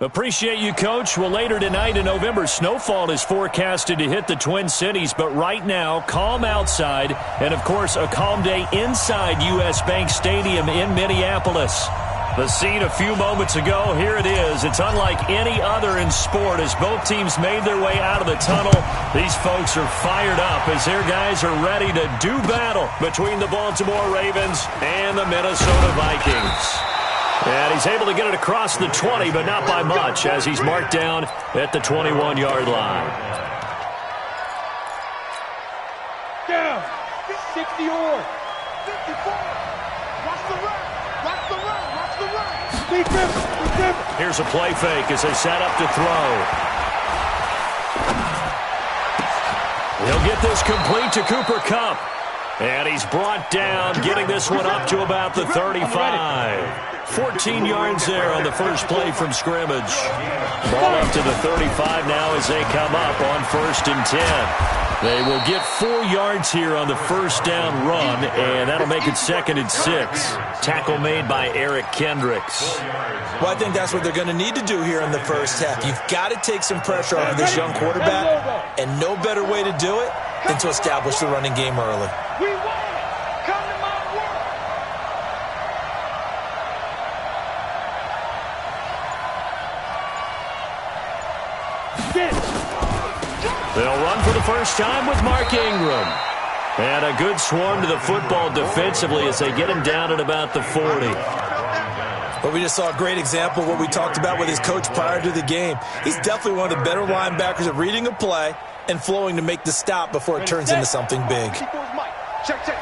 Appreciate you, Coach. Well, later tonight in November, snowfall is forecasted to hit the Twin Cities, but right now, calm outside, and, of course, a calm day inside U.S. Bank Stadium in Minneapolis. The scene a few moments ago, here it is. It's unlike any other in sport as both teams made their way out of the tunnel. These folks are fired up as their guys are ready to do battle between the Baltimore Ravens and the Minnesota Vikings. And he's able to get it across the 20, but not by much, as he's marked down at the 21-yard line. Down. 60 or 54. Watch the run. Watch the run. Watch the run. Defense. Here's a play fake as they set up to throw. He'll get this complete to Cooper Kupp. And he's brought down, getting this one up to about the 35. 14 yards there on the first play from scrimmage. Ball up to the 35 now as they come up on 1st and 10. They will get 4 yards here on the first down run, and that'll make it 2nd and 6. Tackle made by Eric Kendricks. Well, I think that's what they're going to need to do here in the first half. You've got to take some pressure off this young quarterback, and no better way to do it than to establish the running game early. We won it. Come to my world. They'll run for the first time with Mark Ingram. And a good swarm to the football defensively as they get him down at about the 40. Well, we just saw a great example of what we talked about with his coach prior to the game. He's definitely one of the better linebackers at reading a play and flowing to make the stop before it turns into something big. Check.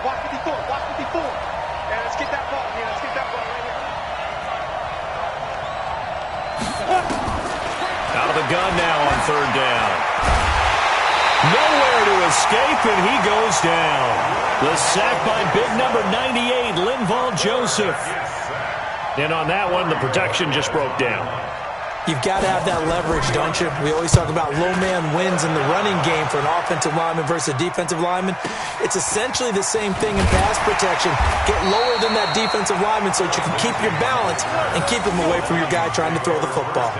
Watch 54. Watch 54. And let's get that ball. Yeah, let's get that ball right here. Out of the gun now on 3rd down. Nowhere to escape, and he goes down. The sack by big number 98, Linval Joseph. And on that one, the protection just broke down. You've got to have that leverage, don't you? We always talk about low man wins in the running game for an offensive lineman versus a defensive lineman. It's essentially the same thing in pass protection. Get lower than that defensive lineman so that you can keep your balance and keep him away from your guy trying to throw the football.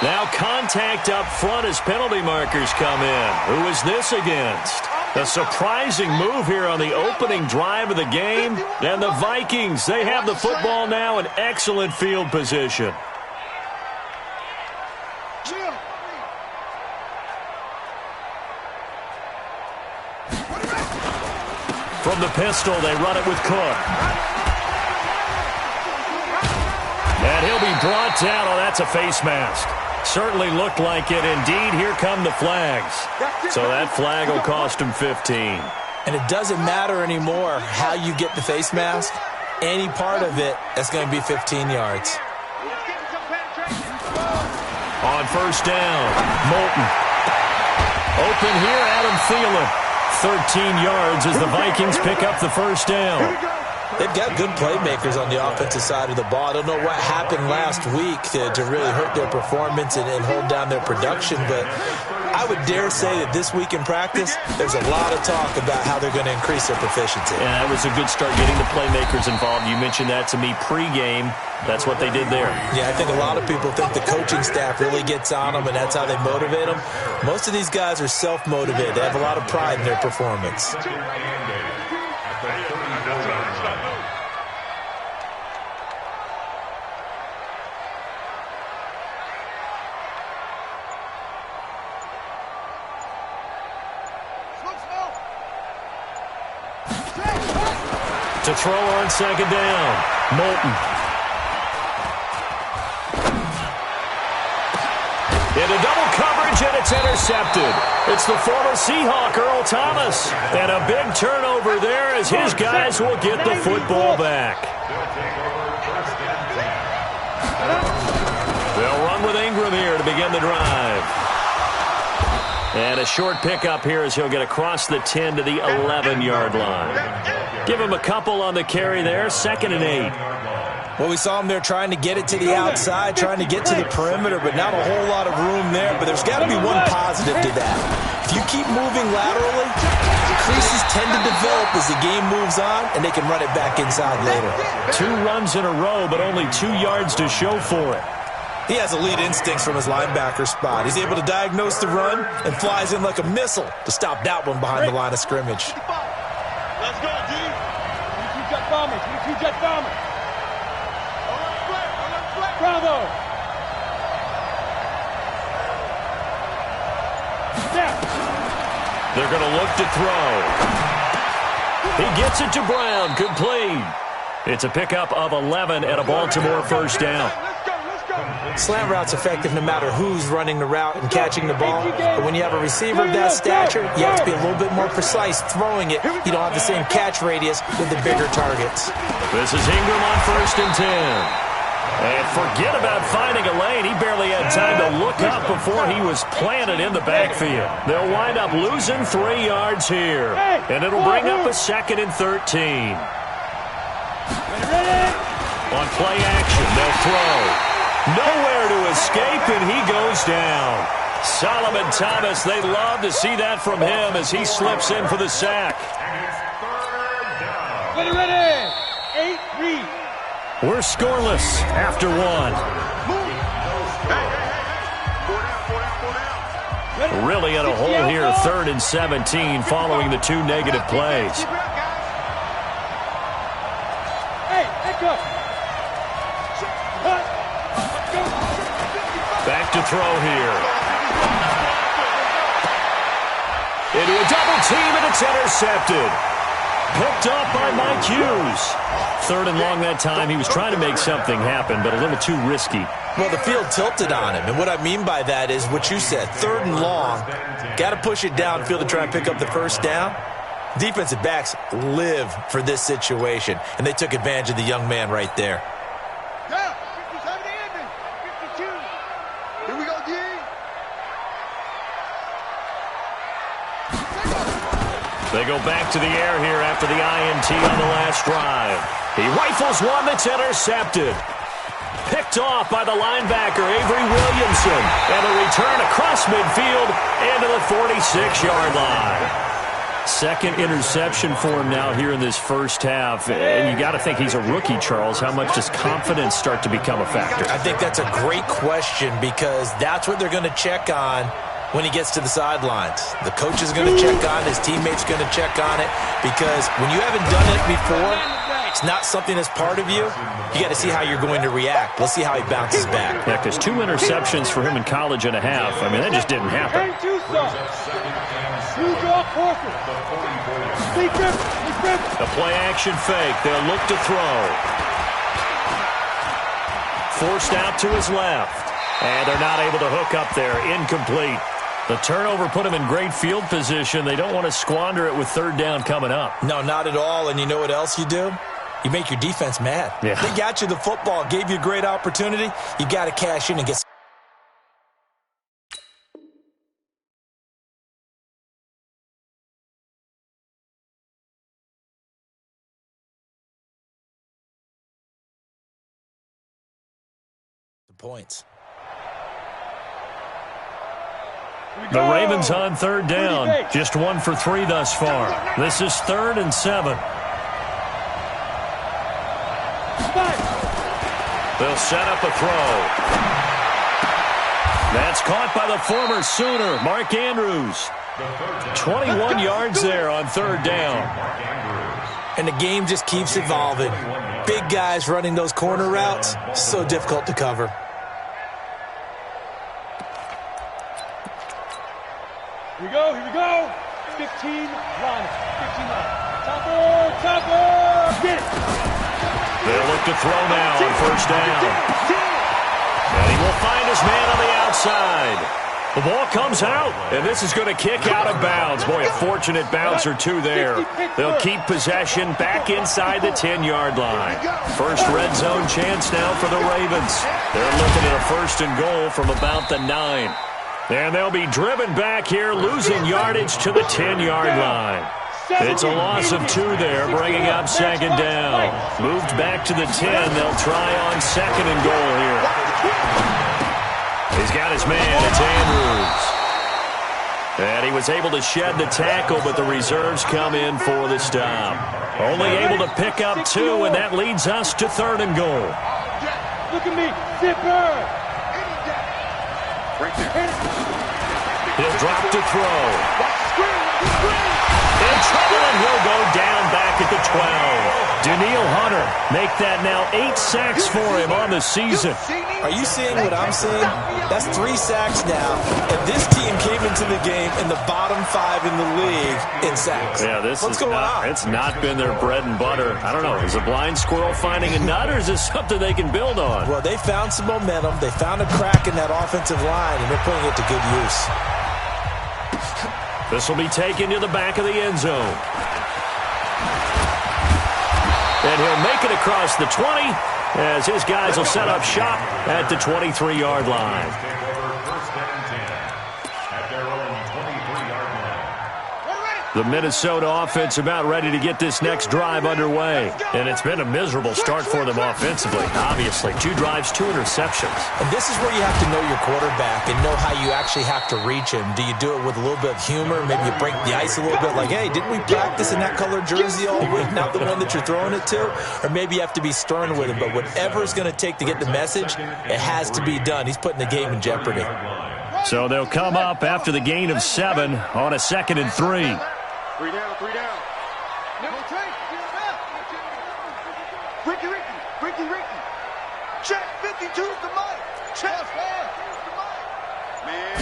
Now contact up front as penalty markers come in. Who is this against? A surprising move here on the opening drive of the game. And the Vikings, they have the football now in excellent field position. From the pistol, they run it with Cook. And he'll be brought down. Oh, that's a face mask. Certainly looked like it. Indeed, here come the flags. So that flag will cost him 15. And it doesn't matter anymore how you get the face mask. Any part of it, that's going to be 15 yards. On 1st down, Moulton. Open here, Adam Thielen. 13 yards as the Vikings pick up the first down. They've got good playmakers on the offensive side of the ball. I don't know what happened last week to really hurt their performance and hold down their production, but I would dare say that this week in practice, there's a lot of talk about how they're going to increase their proficiency. Yeah, that was a good start getting the playmakers involved. You mentioned that to me pregame. That's what they did there. Yeah, I think a lot of people think the coaching staff really gets on them, and that's how they motivate them. Most of these guys are self-motivated. They have a lot of pride in their performance. To throw on 2nd down, Moulton. Into double coverage, and it's intercepted. It's the former Seahawk, Earl Thomas. And a big turnover there as his guys will get the football back. They'll run with Ingram here to begin the drive. And a short pickup here as he'll get across the 10 to the 11-yard line. Give him a couple on the carry there, 2nd and 8. Well, we saw him there trying to get it to the outside, trying to get to the perimeter, but not a whole lot of room there. But there's got to be one positive to that. If you keep moving laterally, creases tend to develop as the game moves on, and they can run it back inside later. 2 runs in a row, but only 2 yards to show for it. He has elite instincts from his linebacker spot. He's able to diagnose the run and flies in like a missile to stop that one behind the line of scrimmage. Let's go, D. 22 jet bombers. 22 jet bombers. Bravo. They're going to look to throw. He gets it to Brown. Complete. It's a pickup of 11 and a Baltimore first down. Slant route's effective no matter who's running the route and catching the ball. But when you have a receiver of that stature, you have to be a little bit more precise throwing it. You don't have the same catch radius with the bigger targets. This is Ingram on 1st and 10. And forget about finding a lane. He barely had time to look up before he was planted in the backfield. They'll wind up losing 3 yards here. And it'll bring up a 2nd and 13. On play action, they'll throw. Nowhere to escape, and he goes down. Solomon Thomas, they love to see that from him as he slips in for the sack. Ready. 8-3. We're scoreless after 1. Really in a hole here, 3rd and 17 following the 2 negative plays. Back to throw here. Into a double team, and it's intercepted. Picked up by Mike Hughes. 3rd and long that time. He was trying to make something happen, but a little too risky. Well, the field tilted on him, and what I mean by that is what you said. 3rd and long, got to push it downfield to try and pick up the first down. Defensive backs live for this situation, and they took advantage of the young man right there. Yeah, 57 ending. 52. Here we go, D. They go back to the air here after the INT on the last drive. He rifles one that's intercepted. Picked off by the linebacker, Avery Williamson. And a return across midfield into the 46-yard line. 2nd interception for him now here in this first half. And you got to think he's a rookie, Charles. How much does confidence start to become a factor? I think that's a great question because that's what they're going to check on when he gets to the sidelines. The coach is going to check on it. His teammate's going to check on it because when you haven't done it before, it's not something that's part of you. You got to see how you're going to react. Let's see how he bounces back. Yeah, because 2 interceptions for him in college and a half. I mean, that just didn't happen. A play-action fake. They'll look to throw. Forced out to his left. And they're not able to hook up there. Incomplete. The turnover put him in great field position. They don't want to squander it with 3rd down coming up. No, not at all. And you know what else you do? You make your defense mad. Yeah. They got you the football, gave you a great opportunity. You got to cash in and get points. The Ravens on 3rd down. Just 1 for 3 thus far. This is 3rd and 7. They'll set up a throw. That's caught by the former Sooner, Mark Andrews. 21 yards there on 3rd down. And the game just keeps evolving. Big guys running those corner routes, so difficult to cover. Here we go. 15 line. Topper. Get it. They'll look to throw now on 1st down. And he will find his man on the outside. The ball comes out, and this is going to kick out of bounds. Boy, a fortunate bounce or 2 there. They'll keep possession back inside the 10-yard line. First red zone chance now for the Ravens. They're looking at a 1st and goal from about the 9. And they'll be driven back here, losing yardage to the 10-yard line. It's a loss of 2 there, bringing up second down. Moved back to the 10. They'll try on second and goal here. He's got his man. It's Andrews. And he was able to shed the tackle, but the reserves come in for the stop. Only able to pick up 2, and that leads us to third and goal. Look at me. Zipper. He'll drop to throw. In trouble, and he'll go down back at the 12. Daniil Hunter make that now 8 sacks for him on the season. Are you seeing what I'm seeing? That's 3 sacks now, and this team came into the game in the bottom 5 in the league in sacks. Yeah, what's going on? It's not been their bread and butter. I don't know. Is a blind squirrel finding a nut, or is this something they can build on? Well, they found some momentum. They found a crack in that offensive line, and they're putting it to good use. This will be taken to the back of the end zone. And he'll make it across the 20 as his guys will set up shop at the 23-yard line. The Minnesota offense about ready to get this next drive underway. And it's been a miserable start for them offensively. Obviously, 2 drives, 2 interceptions. And this is where you have to know your quarterback and know how you actually have to reach him. Do you do it with a little bit of humor? Maybe you break the ice a little bit like, hey, didn't we practice in that color jersey all week, not the one that you're throwing it to? Or maybe you have to be stern with him. But whatever it's going to take to get the message, it has to be done. He's putting the game in jeopardy. So they'll come up after the gain of 7 on a 2nd and 3. 3 down, 3 down. No, take. Ricky. Check 52 to Mike. Check. Man.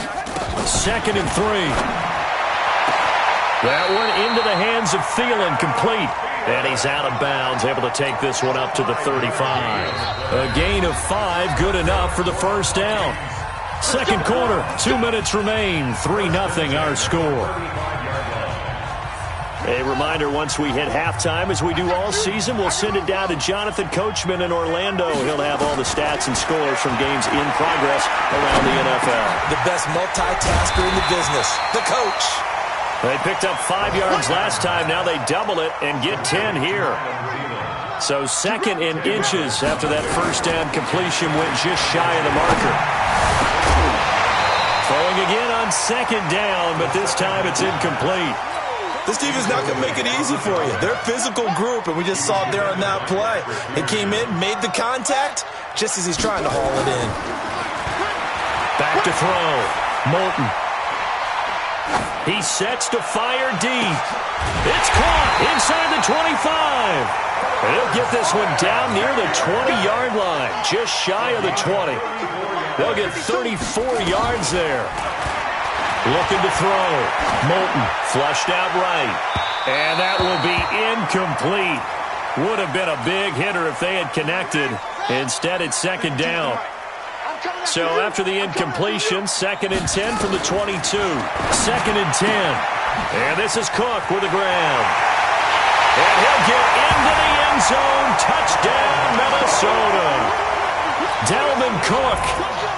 2nd and 3. That one into the hands of Thielen, complete. And he's out of bounds, able to take this one up to the 35. A gain of 5, good enough for the first down. Second quarter, 2 minutes remain. 3-0 our score. A reminder, once we hit halftime, as we do all season, we'll send it down to Jonathan Coachman in Orlando. He'll have all the stats and scores from games in progress around the NFL. The best multitasker in the business, the coach. They picked up 5 yards last time. Now they double it and get 10 here. So 2nd and inches after that first down completion went just shy of the marker. Throwing again on 2nd down, but this time it's incomplete. This team is not going to make it easy for you. They're a physical group, and we just saw it there on that play. They came in, made the contact, just as he's trying to haul it in. Back to throw. Moulton. He sets to fire deep. It's caught inside the 25. And he'll get this one down near the 20-yard line, just shy of the 20. They'll get 34 yards there. Looking to throw. Moulton flushed out right. And that will be incomplete. Would have been a big hitter if they had connected. Instead, it's 2nd down. So after the incompletion, 2nd and 10 from the 22. 2nd and 10. And this is Cook with the ground. And he'll get into the end zone. Touchdown, Minnesota. Dalvin Cook,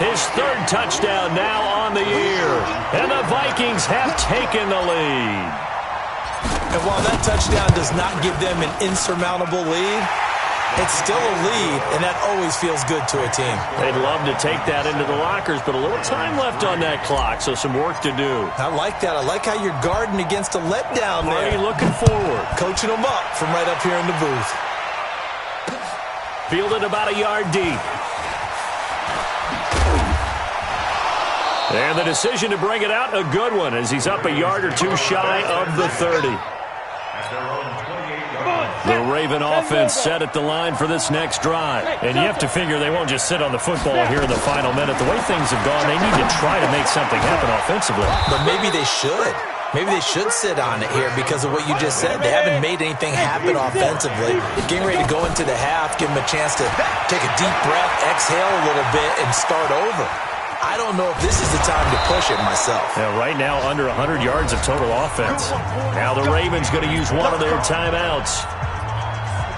his 3rd touchdown now on the year. And the Vikings have taken the lead. And while that touchdown does not give them an insurmountable lead, it's still a lead, and that always feels good to a team. They'd love to take that into the lockers, but a little time left on that clock, so some work to do. I like that. I like how you're guarding against a letdown there. Already looking forward. Coaching them up from right up here in the booth. Fielded about a yard deep. And the decision to bring it out, a good one, as he's up a yard or 2 shy of the 30. The Raven offense set at the line for this next drive. And you have to figure they won't just sit on the football here in the final minute. The way things have gone, they need to try to make something happen offensively. But maybe they should. Maybe they should sit on it here because of what you just said. They haven't made anything happen offensively. Getting ready to go into the half, give them a chance to take a deep breath, exhale a little bit, and start over. I don't know if this is the time to push it myself. Yeah, right now, under 100 yards of total offense. Now the Ravens going to use one of their timeouts,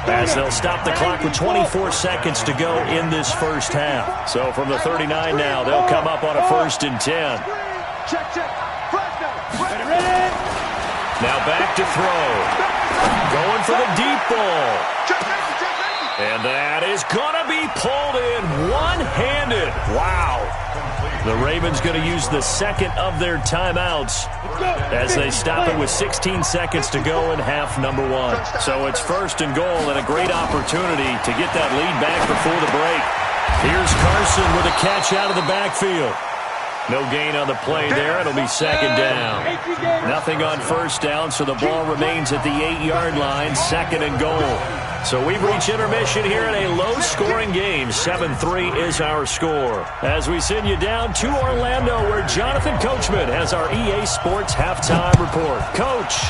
as they'll stop the clock with 24 seconds to go in this first half. So from the 39 now, they'll come up on a 1st and 10. Check. Now back to throw. Going for the deep ball. And that is going to be pulled in one-handed. Wow. The Ravens going to use the second of their timeouts as they stop it with 16 seconds to go in half number one. So it's first and goal and a great opportunity to get that lead back before the break. Here's Carson with a catch out of the backfield. No gain on the play there. It'll be second down. Nothing on first down, so the ball remains at the 8-yard line, second and goal. So we've reached intermission here in a low-scoring game. 7-3 is our score. As we send you down to Orlando, where Jonathan Coachman has our EA Sports halftime report. Coach.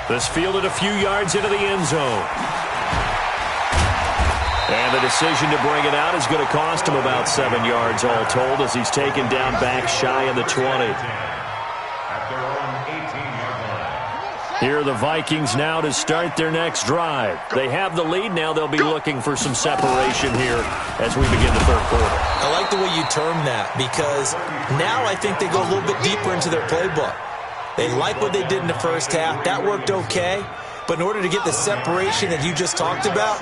This fielded a few yards into the end zone. And the decision to bring it out is going to cost him about 7 yards all told as he's taken down back shy of the 20. Here are the Vikings now to start their next drive. They have the lead. Now they'll be looking for some separation here as we begin the third quarter. I like the way you term that because now I think they go a little bit deeper into their playbook. They like what they did in the first half. That worked okay. But in order to get the separation that you just talked about,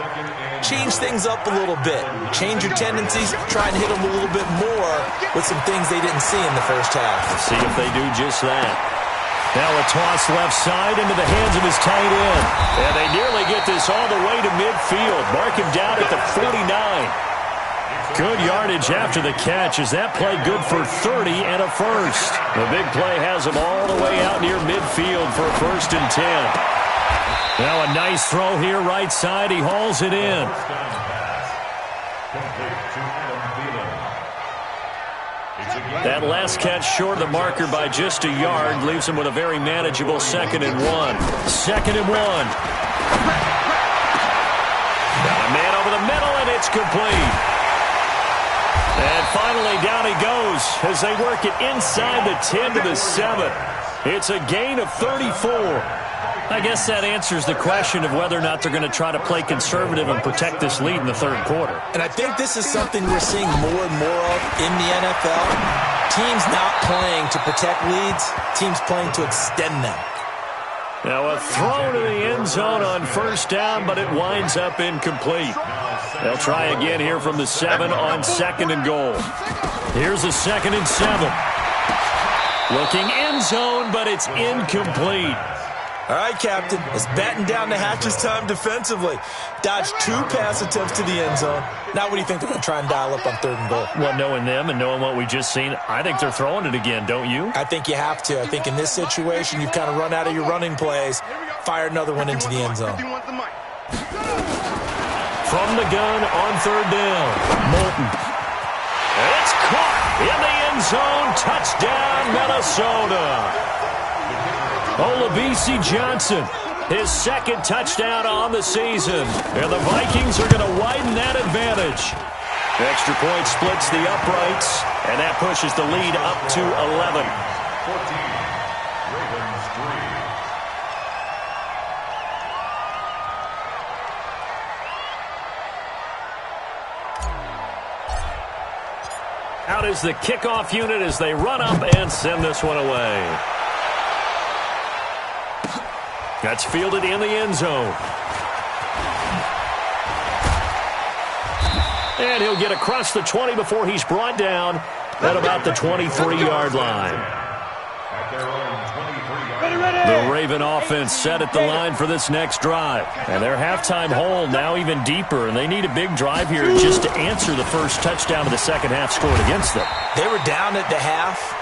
change things up a little bit. Change your tendencies, try and hit them a little bit more with some things they didn't see in the first half. Let's see if they do just that. Now a toss left side into the hands of his tight end. And they nearly get this all the way to midfield. Mark him down at the 49. Good yardage after the catch as that play good for 30 and a first. The big play has him all the way out near midfield for a 1st and 10. Now a nice throw here right side. He hauls it in. That last catch short of the marker by just a yard leaves him with a very manageable 2nd and 1. 2nd and 1. Got a man over the middle, and it's complete. And finally down he goes as they work it inside the 10 to the 7. It's a gain of 34. I guess that answers the question of whether or not they're going to try to play conservative and protect this lead in the third quarter. And I think this is something we're seeing more and more of in the NFL. Teams not playing to protect leads, teams playing to extend them. Now a throw to the end zone on first down, but it winds up incomplete. They'll try again here from the 7 on 2nd and goal. Here's a 2nd and 7. Looking end zone, but it's incomplete. All right, Captain, it's batten down the hatches time defensively. Dodged 2 pass attempts to the end zone. Now what do you think they're going to try and dial up on 3rd and goal? Well, knowing them and knowing what we just seen, I think they're throwing it again, don't you? I think you have to. I think in this situation, you've kind of run out of your running plays. Fire another one into the end zone. From the gun on 3rd down, Moulton. It's caught in the end zone. Touchdown, Minnesota. Olabisi Johnson, his 2nd touchdown on the season. And the Vikings are going to widen that advantage. Extra point splits the uprights, and that pushes the lead up to 11. 14, Out is the kickoff unit as they run up and send this one away. That's fielded in the end zone. And he'll get across the 20 before he's brought down at about the 23-yard line. The Raven offense set at the line for this next drive. And their halftime hole now even deeper, and they need a big drive here just to answer the first touchdown of the second half scored against them. They were down at the half.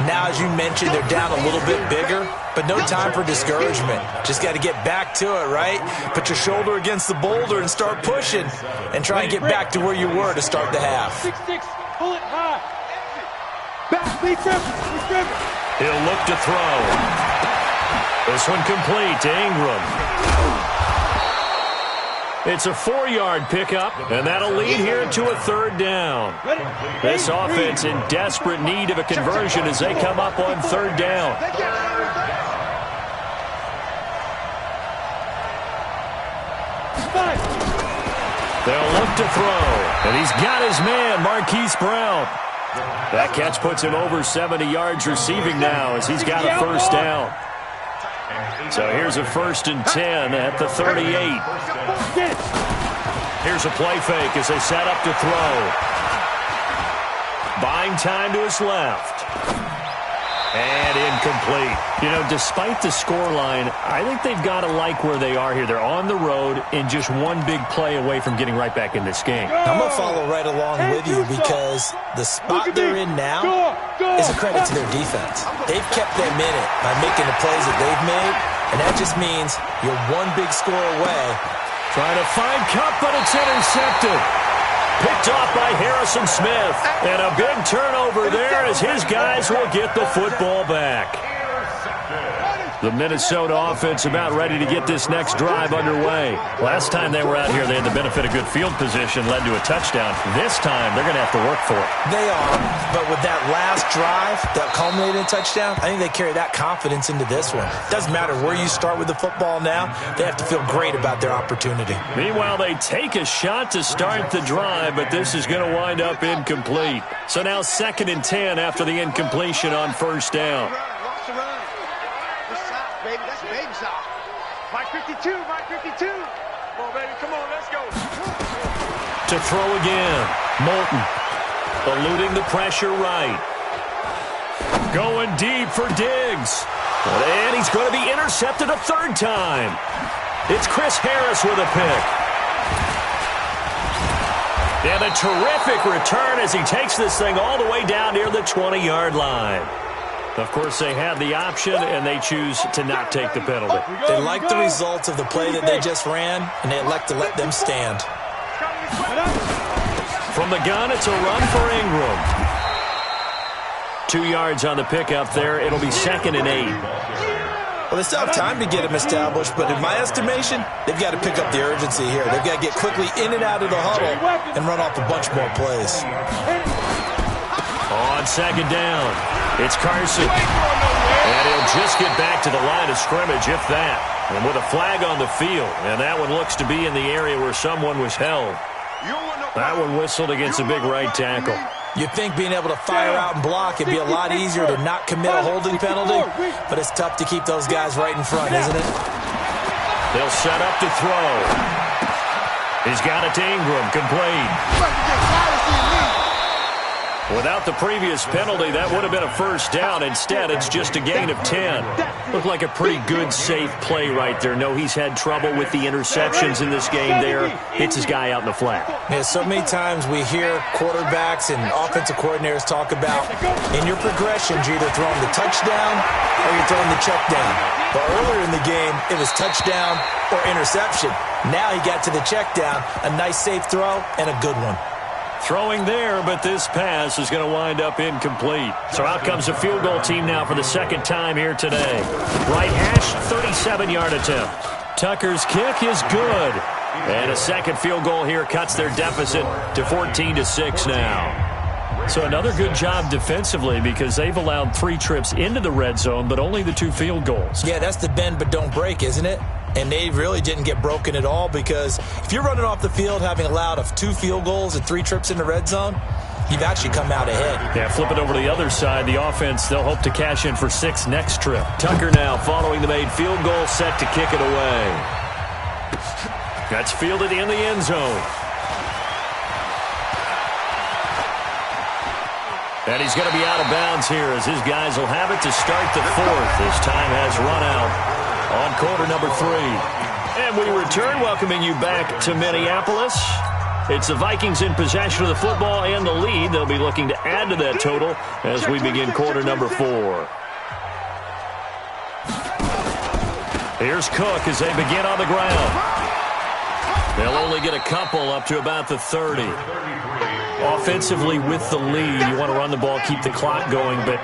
Now, as you mentioned, they're down a little bit bigger, but no time for discouragement. Just got to get back to it, right? Put your shoulder against the boulder and start pushing and try and get back to where you were to start the half. 6-6, pull it high. Back, be driven. He'll look to throw. This one complete to Ingram. It's a 4-yard pickup, and that'll lead here to a 3rd down. This offense in desperate need of a conversion as they come up on 3rd down. They'll look to throw, and he's got his man, Marquise Brown. That catch puts him over 70 yards receiving now as he's got a first down. So here's a 1st and 10 at the 38. Here's a play fake as they set up to throw. Buying time to his left. And incomplete. You know, despite the scoreline, I think they've got to like where they are here. They're on the road and just one big play away from getting right back in this game. I'm going to follow right along with you because the spot they're in now is a credit to their defense. They've kept them in it by making the plays that they've made, and that just means you're one big score away. Trying to find Cup, but it's intercepted. Picked off by Harrison Smith. And a big turnover there as his guys will get the football back. The Minnesota offense about ready to get this next drive underway. Last time they were out here, they had the benefit of good field position, led to a touchdown. This time, they're going to have to work for it. They are, but with that last drive that culminated in a touchdown, I think they carry that confidence into this one. Doesn't matter where you start with the football now, they have to feel great about their opportunity. Meanwhile, they take a shot to start the drive, but this is going to wind up incomplete. So now 2nd and 10 after the incompletion on 1st down. Baby, that's baby side. Mike 52, Mike 52. Come on, baby, come on, let's go. To throw again. Moulton eluding the pressure right. Going deep for Diggs. And he's going to be intercepted a 3rd time. It's Chris Harris with a pick. And a terrific return as he takes this thing all the way down near the 20-yard line. Of course, they have the option, and they choose to not take the penalty. They like the results of the play that they just ran, and they elect to let them stand. From the gun, it's a run for Ingram. 2 yards on the pickup there. It'll be 2nd and 8. Well, they still have time to get him established, but in my estimation, they've got to pick up the urgency here. They've got to get quickly in and out of the huddle and run off a bunch more plays. On 2nd down, it's Carson. And he'll just get back to the line of scrimmage, if that. And with a flag on the field, and that one looks to be in the area where someone was held. That one whistled against a big right tackle. You'd think being able to fire out and block, it'd be a lot easier to not commit a holding penalty, but it's tough to keep those guys right in front, isn't it? They'll set up to throw. He's got it to Ingram, complete. Without the previous penalty, that would have been a 1st down. Instead, it's just a gain of 10. Looked like a pretty good, safe play right there. No, he's had trouble with the interceptions in this game there. Hits his guy out in the flat. Yeah, so many times we hear quarterbacks and offensive coordinators talk about in your progressions, you're either throwing the touchdown or you're throwing the check down. But earlier in the game, it was touchdown or interception. Now he got to the check down, a nice safe throw and a good one. Throwing there, but this pass is going to wind up incomplete. So out comes the field goal team now for the 2nd time here today. Right hash, 37-yard attempt. Tucker's kick is good. And a 2nd field goal here cuts their deficit to 14-6 now. So another good job defensively because they've allowed 3 trips into the red zone, but only the 2 field goals. Yeah, that's the bend but don't break, isn't it? And they really didn't get broken at all because if you're running off the field having allowed 2 field goals and 3 trips in the red zone, you've actually come out ahead. Yeah, flip it over to the other side. The offense, they'll hope to cash in for 6 next trip. Tucker now following the made field goal, set to kick it away. That's fielded in the end zone. And he's going to be out of bounds here as his guys will have it to start the 4th. His time has run out on quarter number 3. And we return, welcoming you back to Minneapolis. It's the Vikings in possession of the football and the lead. They'll be looking to add to that total as we begin quarter number 4. Here's Cook as they begin on the ground. They'll only get a couple up to about the 30. Offensively with the lead, you want to run the ball, keep the clock going, but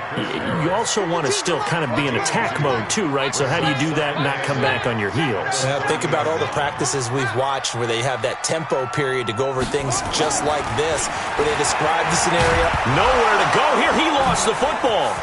you also want to still kind of be in attack mode too, right? So how do you do that and not come back on your heels? Think about all the practices we've watched where they have that tempo period to go over things just like this, where they describe the scenario. Nowhere to go here. He lost the football.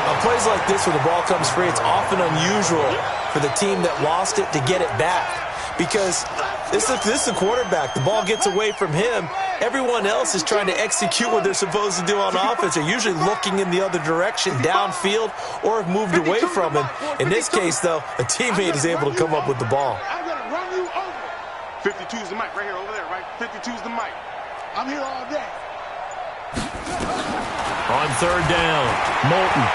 On plays like this where the ball comes free, it's often unusual for the team that lost it to get it back. because this is a quarterback. The ball gets away from him. Everyone else is trying to execute what they're supposed to do on offense. They're usually looking in the other direction, downfield, or have moved away from him. In this case, though, a teammate is able to come up with the ball. I'm going to run you over. 52's the mic right here, over there, right? 52's the mic. I'm here all day. On third down, Moulton.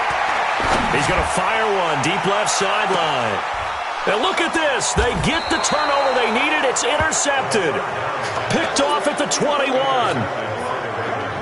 He's going to fire one deep left sideline. And look at this. They get the turnover they needed. It's intercepted. Picked off at the 21.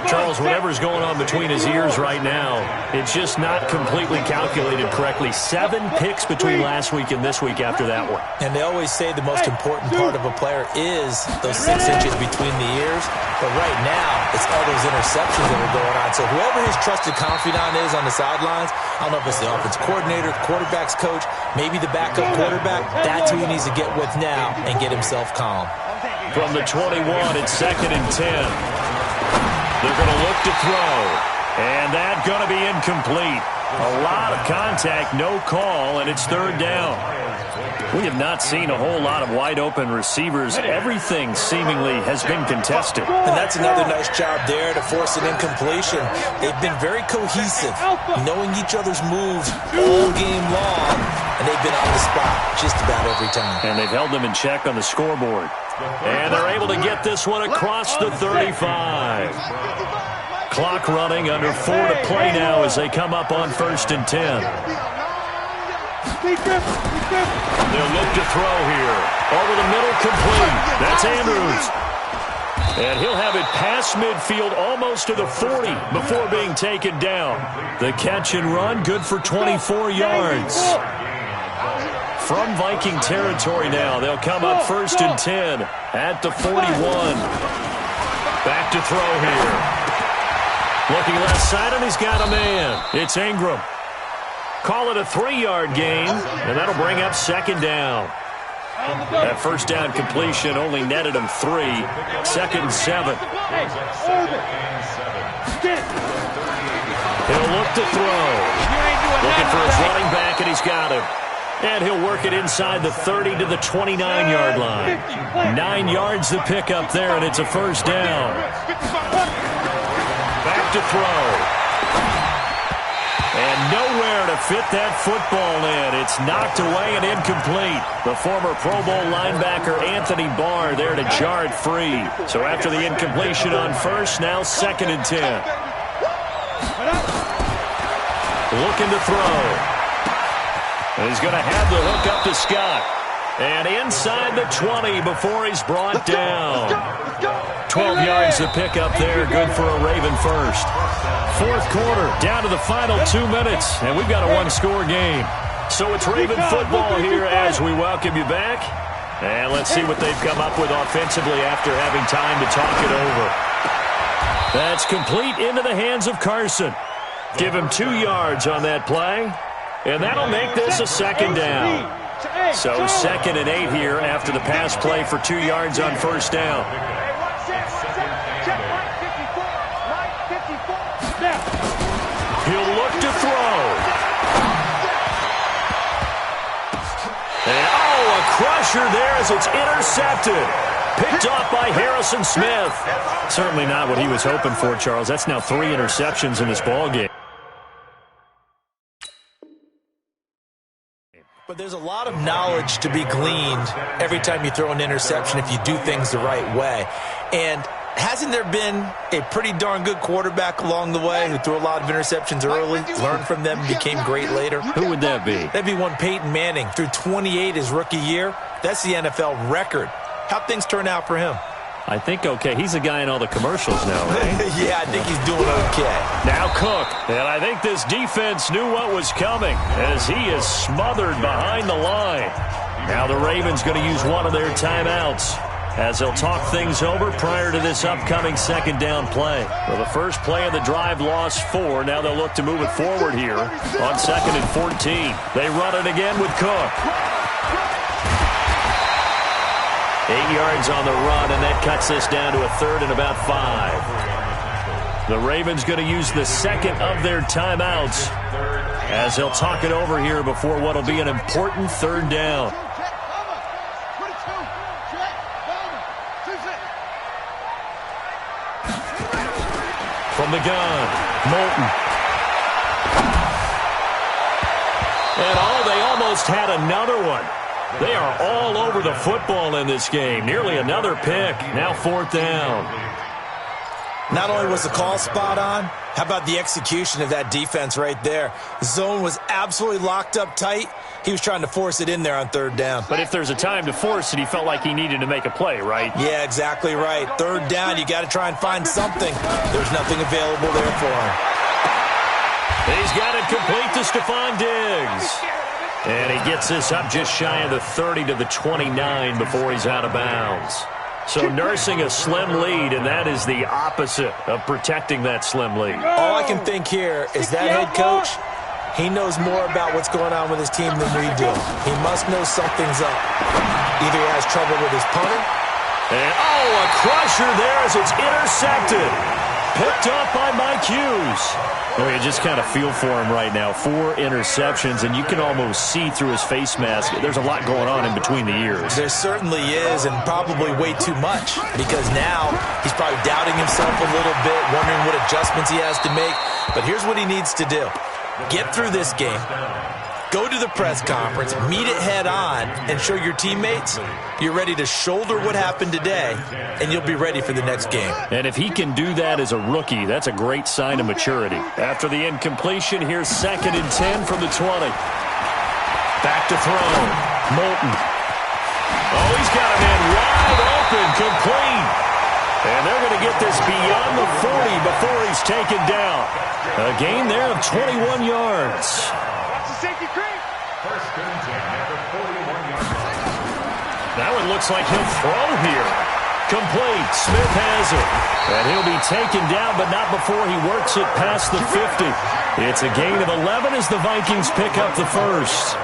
Charles, whatever's going on between his ears right now, it's just not completely calculated correctly. 7 picks between last week and this week after that one. And they always say the most important part of a player is those 6 inches between the ears. But right now, it's all those interceptions that are going on. So whoever his trusted confidant is on the sidelines, I don't know if it's the offense coordinator, the quarterback's coach, maybe the backup quarterback, that's who he needs to get with now and get himself calm. From the 21, it's 2nd and 10. They're going to look to throw, and that's going to be incomplete. A lot of contact, no call, and it's 3rd down. We have not seen a whole lot of wide-open receivers. Everything seemingly has been contested. And that's another nice job there to force an incompletion. They've been very cohesive, knowing each other's moves all game long, and they've been on the spot just about every time. And they've held them in check on the scoreboard. And they're able to get this one across the 35. Clock running, under 4 to play now as they come up on 1st and 10. They'll look to throw here. Over the middle, complete. That's Andrews. And he'll have it past midfield, almost to the 40 before being taken down. The catch and run, good for 24 yards. From Viking territory now, they'll come up 1st and 10 at the 41. Back to throw here. Looking left side, and he's got a man. It's Ingram. Call it a 3-yard gain, and that'll bring up 2nd down. That 1st down completion only netted him 3. 2nd and 7. He'll look to throw. Looking for his running back, and he's got him. And he'll work it inside the 30 to the 29-yard line. 9 yards to pick up there, and it's a 1st down. Back to throw. And nowhere to fit that football in. It's knocked away and incomplete. The former Pro Bowl linebacker Anthony Barr there to jar it free. So after the incompletion on 1st, now 2nd and 10. Looking to throw. And he's going to have the hook up to Scott. And inside the 20 before he's brought down. 12 yards to pick up there. Good for a Raven first. 4th quarter, down to the final 2 minutes. And we've got a 1-score game. So it's Raven football here as we welcome you back. And let's see what they've come up with offensively after having time to talk it over. That's complete into the hands of Carson. Give him 2 yards on that play. And that'll make this a 2nd down. So 2nd and 8 here after the pass play for 2 yards on 1st down. He'll look to throw. And a crusher there as it's intercepted. Picked off by Harrison Smith. Certainly not what he was hoping for, Charles. That's now 3 interceptions in this ballgame. But there's a lot of knowledge to be gleaned every time you throw an interception if you do things the right way. And hasn't there been a pretty darn good quarterback along the way who threw a lot of interceptions early, learned from them, and became great later? Who would that be? That'd be one Peyton Manning. Threw 28 his rookie year. That's the NFL record. How'd things turn out for him? I think okay. He's a guy in all the commercials now, right? Yeah, I think he's doing okay. Now Cook. And I think this defense knew what was coming as he is smothered behind the line. Now the Ravens going to use one of their timeouts as they'll talk things over prior to this upcoming 2nd down play. Well, the first play of the drive lost 4. Now they'll look to move it forward here on 2nd and 14. They run it again with Cook. 8 yards on the run, and that cuts this down to a 3rd and about 5. The Ravens going to use the 2nd of their timeouts as they'll talk it over here before what will be an important 3rd down. the gun. Moulton. And they almost had another one. They are all over the football in this game. Nearly another pick. Now 4th down. Not only was the call spot on, how about the execution of that defense right there? The zone was absolutely locked up tight. He was trying to force it in there on 3rd down. But if there's a time to force it, he felt like he needed to make a play, right? Yeah, exactly right. 3rd down, you got to try and find something. There's nothing available there for him. He's got it complete to Stephon Diggs. And he gets this up just shy of the 30 to the 29 before he's out of bounds. So nursing a slim lead, and that is the opposite of protecting that slim lead. All I can think here is that head coach, he knows more about what's going on with his team than we do. He must know something's up. Either he has trouble with his punter. And, a crusher there as it's intercepted. Picked up by Mike Hughes. Oh, you just kind of feel for him right now. 4 interceptions, and you can almost see through his face mask. There's a lot going on in between the ears. There certainly is, and probably way too much, because now he's probably doubting himself a little bit, wondering what adjustments he has to make. But here's what he needs to do. Get through this game. Go to the press conference, meet it head on, and show your teammates you're ready to shoulder what happened today, and you'll be ready for the next game. And if he can do that as a rookie, that's a great sign of maturity. After the incompletion, here's 2nd and 10 from the 20. Back to throw. Moulton. He's got a man wide open, complete. And they're going to get this beyond the 40 before he's taken down. A gain there of 21 yards. Safety creep. First and 10 after 41 yards. Now it looks like he'll throw here. Complete. Smith has it. And he'll be taken down, but not before he works it past the 50. It's a gain of 11 as the Vikings pick up the first.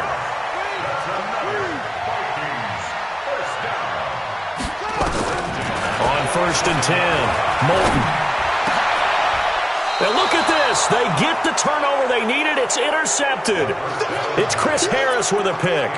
On 1st and 10, Moulton. Now look at this. They get the turnover they needed. It's intercepted. It's Chris Harris with a pick.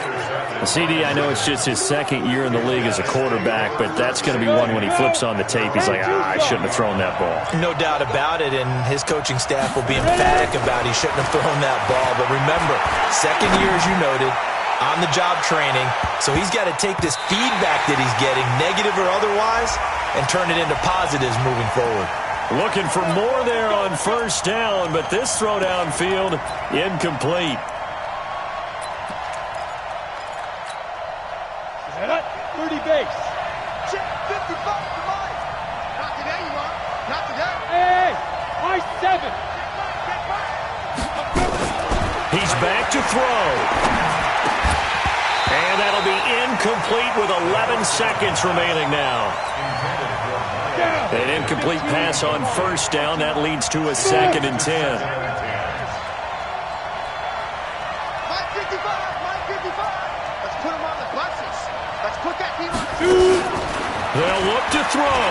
CD, I know it's just his 2nd year in the league as a quarterback, but that's going to be one when he flips on the tape. He's like, I shouldn't have thrown that ball. No doubt about it, and his coaching staff will be emphatic about he shouldn't have thrown that ball. But remember, 2nd year, as you noted, on-the-job training, so he's got to take this feedback that he's getting, negative or otherwise, and turn it into positives moving forward. Looking for more there on 1st down, but this throw downfield, incomplete. Head up, 30 base. Check 55 to Mike. Not today, you are. Not today. Hey, Mike 7. He's back to throw. And that'll be incomplete with 11 seconds remaining now. An incomplete pass on 1st down. That leads to a 2nd and 10. Mike 55, Mike 55. Let's put him on the buses. Let's put that team on the They'll look to throw.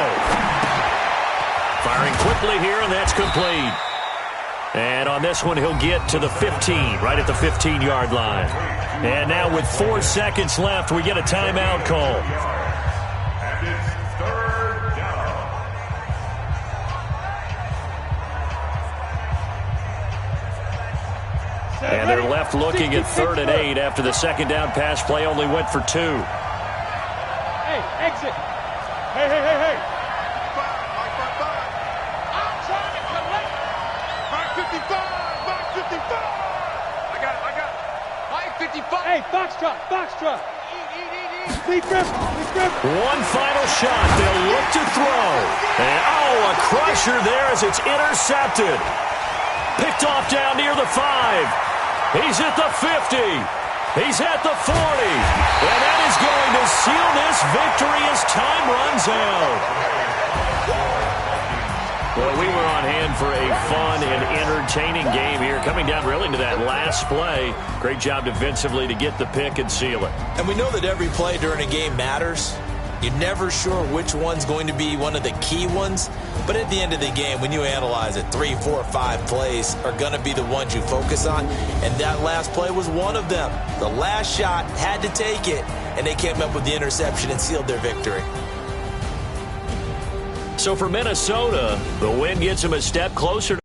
Firing quickly here, and that's complete. And on this one, he'll get to the 15, right at the 15-yard line. And now with 4 seconds left, we get a timeout call. And they're left looking at 3rd and 8 after the 2nd down pass play only went for 2. Hey, exit. Hey. I'm trying to collect. Mike 55. I got it. Mike 55. Hey, Foxtrot. Lead grip. One final shot. They'll look to throw. And, a crusher there as it's intercepted. Picked off down near the 5. He's at the 50. He's at the 40. And that is going to seal this victory as time runs out. Well, we were on hand for a fun and entertaining game here. Coming down really to that last play. Great job defensively to get the pick and seal it. And we know that every play during a game matters. You're never sure which one's going to be one of the key ones. But at the end of the game, when you analyze it, 3, 4, 5 plays are going to be the ones you focus on. And that last play was one of them. The last shot had to take it, and they came up with the interception and sealed their victory. So for Minnesota, the win gets them a step closer to